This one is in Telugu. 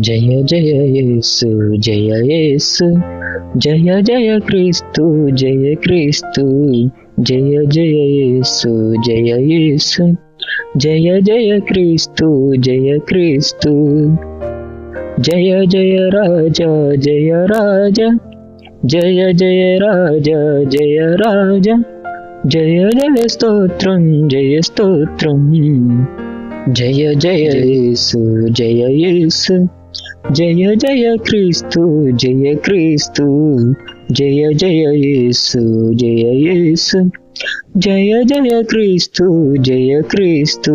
జయ జయ యేసు జయ యేసు జయ జయ క్రీస్తు జయ క్రీస్తు జయ జయ యేసు జయ యేసు జయ జయ క్రీస్తు జయ క్రీస్తు జయ జయ రాజా జయ రాజా జయ జయ రాజా జయ రాజా జయ జయ స్తోత్రం జయ స్తోత్రం జయ జయ యేసు జయ యేసు జయ జయ క్రీస్తు జయ క్రీస్తు జయ జయ యేసు జయ యేసు జయ జయ క్రీస్తు జయ క్రీస్తు